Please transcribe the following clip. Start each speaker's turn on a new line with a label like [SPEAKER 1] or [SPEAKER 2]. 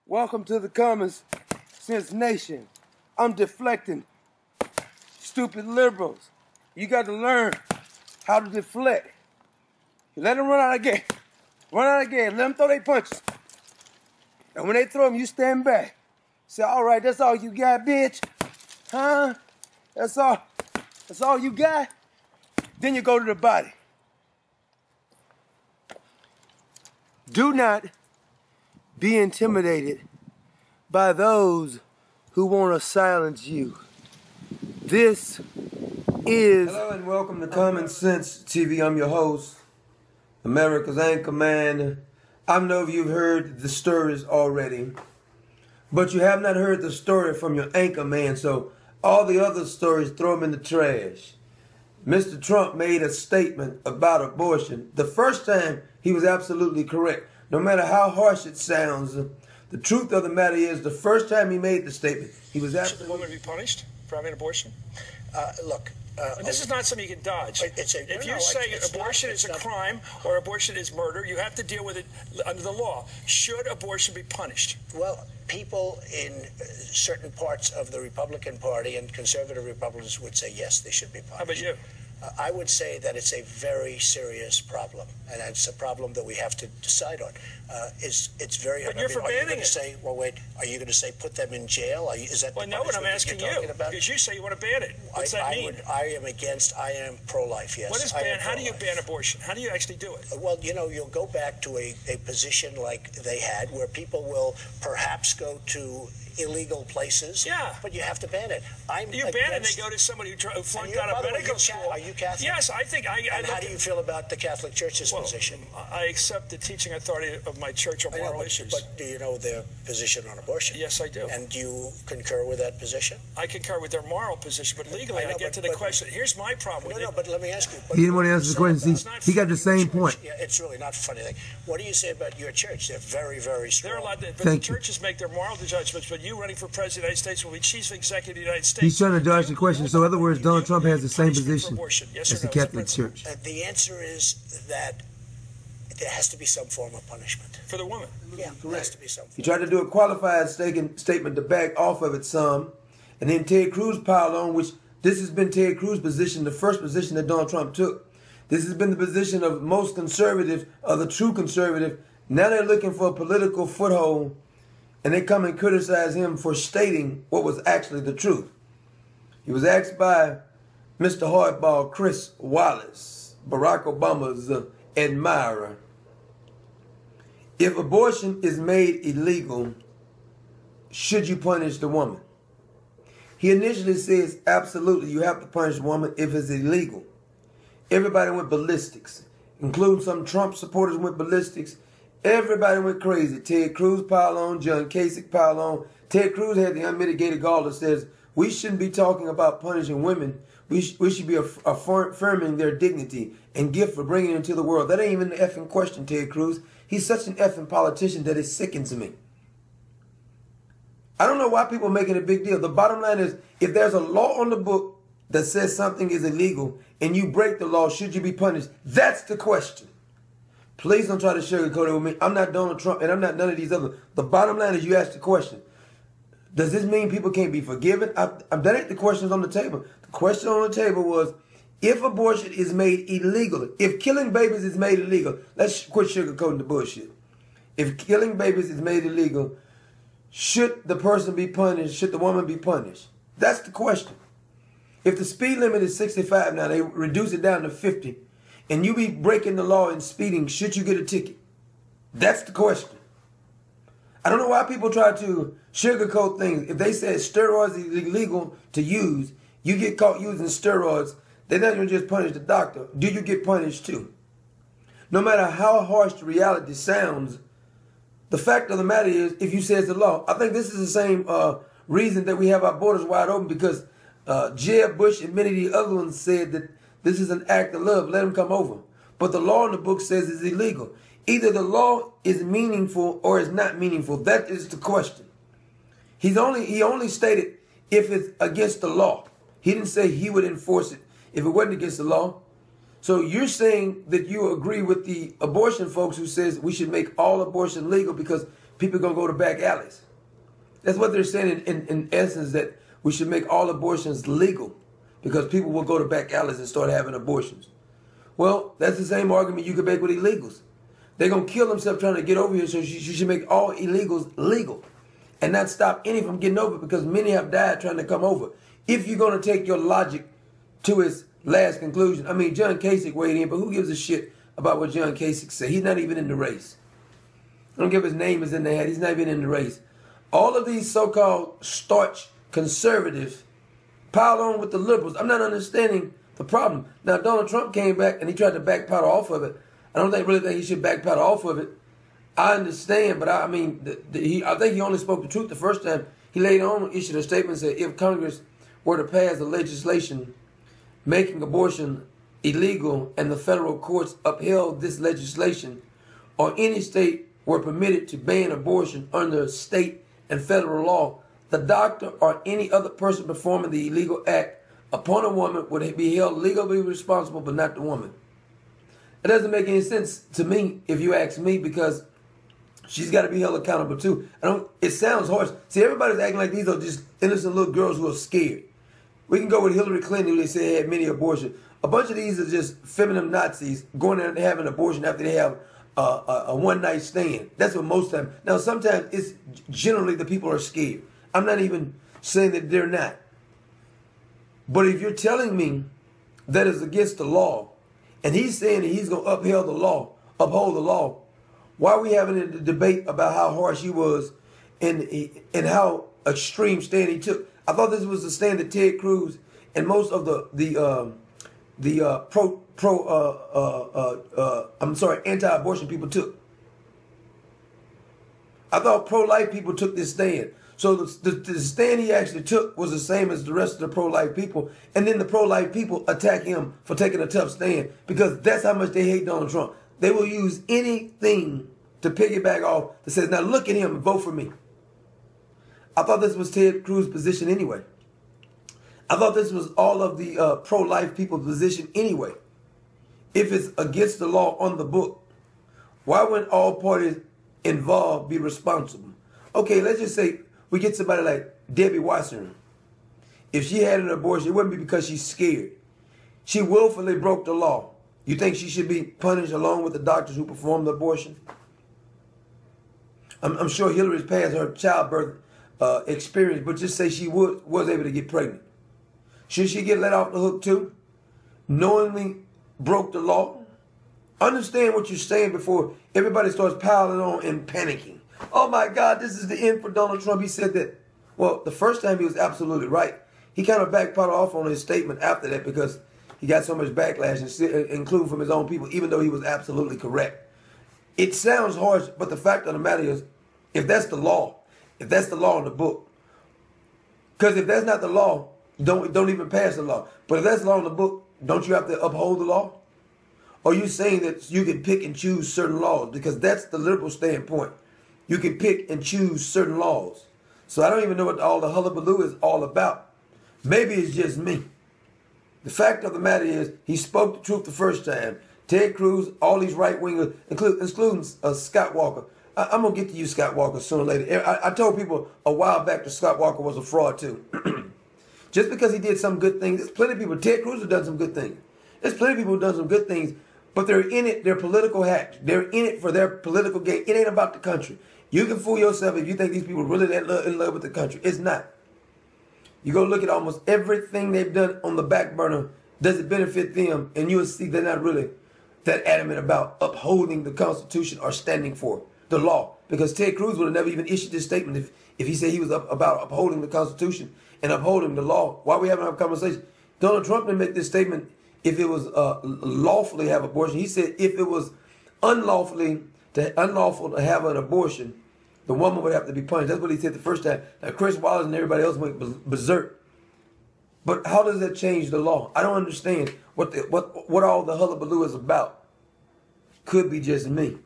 [SPEAKER 1] Welcome to the Common Sense Nation. I'm deflecting stupid liberals. You got to learn how to deflect. Let them run out of game. Run out of game. Let them throw their punches. And when they throw them, you stand back. Say, all right, that's all you got, bitch. Huh? That's all you got? Then you go to the body. Do not be intimidated by those who want to silence you. This is... Hello and welcome to Common Sense TV. I'm your host, America's anchor man. I know you've heard the stories already, but you have not heard the story from your anchor man, so all the other stories, throw them in the trash. Mr. Trump made a statement about abortion. The first time, he was absolutely correct. No matter how harsh it sounds, the truth of the matter is, the first time he made the statement, he was absolutely...
[SPEAKER 2] Should the woman be punished for having an abortion?
[SPEAKER 3] Look...
[SPEAKER 2] this is not something you can dodge. If you say abortion is a crime or abortion is murder, you have to deal with it under the law. Should abortion be punished?
[SPEAKER 3] Well, people in certain parts of the Republican Party and conservative Republicans would say, yes, they should be punished.
[SPEAKER 2] How about you?
[SPEAKER 3] I would say that it's a very serious problem, and it's a problem that we have to decide on. It's very hard.
[SPEAKER 2] But you're forbidding it.
[SPEAKER 3] Are you going to say, well, wait, are you going to say put them in jail? Is that
[SPEAKER 2] well, no, what I'm asking you, because you say you want to ban it. What's that mean?
[SPEAKER 3] I am pro-life, yes.
[SPEAKER 2] What is ban? How do you ban abortion? How do you actually do it?
[SPEAKER 3] Well, you know, you'll go back to a position like they had, where people will perhaps go to illegal places.
[SPEAKER 2] Yeah.
[SPEAKER 3] But you have to ban it.
[SPEAKER 2] You ban it, and they go to somebody who flunked out of medical school.
[SPEAKER 3] Are you Catholic?
[SPEAKER 2] Yes, I think
[SPEAKER 3] And how do you feel about the Catholic Church's position?
[SPEAKER 2] I accept the teaching authority of my church on moral issues.
[SPEAKER 3] But do you know their position on abortion?
[SPEAKER 2] Yes, I do.
[SPEAKER 3] And do you concur with that position?
[SPEAKER 2] I concur with their moral position, but legally I get to the question. Here's my problem with it.
[SPEAKER 3] No, but let me ask you.
[SPEAKER 4] He didn't want to answer the question. See, he got the same point.
[SPEAKER 3] Yeah, it's really not a funny thing. What do you say about your church? They're very, very strong.
[SPEAKER 2] They're allowed to, but the churches make their moral judgments, but you running for president of the United States will be chief executive of the United States.
[SPEAKER 4] He's trying to dodge the question. So in other words, Donald Trump has the same position as the Catholic Church.
[SPEAKER 3] The answer is that there has to be some form of punishment.
[SPEAKER 2] For the woman?
[SPEAKER 3] Yeah, there has to be some form.
[SPEAKER 1] He tried to do a qualified statement to back off of it some, and then Ted Cruz piled on, which this has been Ted Cruz's position, the first position that Donald Trump took. This has been the position of most conservative, of the true conservative. Now they're looking for a political foothold, and they come and criticize him for stating what was actually the truth. He was asked by Mr. Hardball Chris Wallace, Barack Obama's admirer, if abortion is made illegal, should you punish the woman? He initially says, absolutely, you have to punish the woman if it's illegal. Everybody went ballistics, including some Trump supporters went ballistics. Everybody went crazy. Ted Cruz piled on, John Kasich piled on. Ted Cruz had the unmitigated gall that says, we shouldn't be talking about punishing women. We should be affirming their dignity and gift for bringing them into the world. That ain't even the effing question, Ted Cruz. He's such an effing politician that it sickens me. I don't know why people are making a big deal. The bottom line is, if there's a law on the book that says something is illegal and you break the law, should you be punished? That's the question. Please don't try to sugarcoat it with me. I'm not Donald Trump and I'm not none of these others. The bottom line is you ask the question. Does this mean people can't be forgiven? That ain't the questions on the table. The question on the table was, if abortion is made illegal, if killing babies is made illegal, let's quit sugarcoating the bullshit. If killing babies is made illegal, should the person be punished? Should the woman be punished? That's the question. If the speed limit is 65 now, they reduce it down to 50, and you be breaking the law and speeding, should you get a ticket? That's the question. I don't know why people try to sugarcoat things. If they said steroids is illegal to use, you get caught using steroids, they're not going to just punish the doctor. Do you get punished too? No matter how harsh the reality sounds, the fact of the matter is, if you say it's the law, I think this is the same reason that we have our borders wide open, because Jeb Bush and many of the other ones said that this is an act of love, let them come over. But the law in the book says it's illegal. Either the law is meaningful or is not meaningful. That is the question. He only stated if it's against the law. He didn't say he would enforce it if it wasn't against the law. So you're saying that you agree with the abortion folks who says we should make all abortion legal because people are going to go to back alleys. That's what they're saying in essence, that we should make all abortions legal because people will go to back alleys and start having abortions. Well, that's the same argument you could make with illegals. They're going to kill themselves trying to get over here, so you should make all illegals legal and not stop any from getting over because many have died trying to come over. If you're going to take your logic to its last conclusion, I mean, John Kasich weighed in, but who gives a shit about what John Kasich said? He's not even in the race. I don't give his name is in the hat. He's not even in the race. All of these so-called starch conservatives piled on with the liberals. I'm not understanding the problem. Now, Donald Trump came back and he tried to backpedal off of it. I don't really think he should backpedal off of it. I understand, but I mean, I think he only spoke the truth the first time. He later on issued a statement and said if Congress were to pass a legislation making abortion illegal and the federal courts upheld this legislation, or any state were permitted to ban abortion under state and federal law, the doctor or any other person performing the illegal act upon a woman would be held legally responsible, but not the woman. It doesn't make any sense to me, if you ask me, because she's got to be held accountable too. It sounds harsh. See, everybody's acting like these are just innocent little girls who are scared. We can go with Hillary Clinton, who they say had many abortions. A bunch of these are just feminine Nazis going out and having an abortion after they have a one-night stand. That's what most of them. Now, sometimes it's generally the people are scared. I'm not even saying that they're not. But if you're telling me that is against the law, and he's saying that he's going to uphold the law, why are we having a debate about how harsh he was and how extreme stand he took? I thought this was the stand that Ted Cruz and most of anti-abortion people took. I thought pro-life people took this stand. So the stand he actually took was the same as the rest of the pro-life people. And then the pro-life people attack him for taking a tough stand because that's how much they hate Donald Trump. They will use anything to piggyback off that says, now look at him and vote for me. I thought this was Ted Cruz's position anyway. I thought this was all of the pro-life people's position anyway. If it's against the law on the book, why wouldn't all parties involved be responsible? Okay, let's just say we get somebody like Debbie Wasserman. If she had an abortion, it wouldn't be because she's scared. She willfully broke the law. You think she should be punished along with the doctors who performed the abortion? I'm sure Hillary's past her childbirth experience, but just say she was able to get pregnant. Should she get let off the hook too? Knowingly broke the law? Understand what you're saying before everybody starts piling on and panicking. Oh my God, this is the end for Donald Trump. He said that, well, the first time he was absolutely right. He kind of backpedaled off on his statement after that because he got so much backlash, including from his own people, even though he was absolutely correct. It sounds harsh, but the fact of the matter is, if that's the law in the book, because if that's not the law, don't even pass the law. But if that's the law in the book, don't you have to uphold the law? Or are you saying that you can pick and choose certain laws? Because that's the liberal standpoint. You can pick and choose certain laws. So I don't even know what all the hullabaloo is all about. Maybe it's just me. The fact of the matter is, he spoke the truth the first time. Ted Cruz, all these right-wingers, including Scott Walker. I'm going to get to you, Scott Walker, sooner or later. I told people a while back that Scott Walker was a fraud, too. Just because he did some good things, there's plenty of people. Ted Cruz has done some good things. There's plenty of people who have done some good things, but they're in it, they're political hacks. They're in it for their political gain. It ain't about the country. You can fool yourself if you think these people are really in love with the country. It's not. You go look at almost everything they've done on the back burner. Does it benefit them? And you'll see they're not really that adamant about upholding the Constitution or standing for the law. Because Ted Cruz would have never even issued this statement if he said he was about upholding the Constitution and upholding the law. Why are we having a conversation? Donald Trump didn't make this statement if it was lawfully have abortion. He said if it was unlawful to have an abortion, the woman would have to be punished. That's what he said the first time. Now, Chris Wallace and everybody else went berserk. But how does that change the law? I don't understand what all the hullabaloo is about. Could be just me.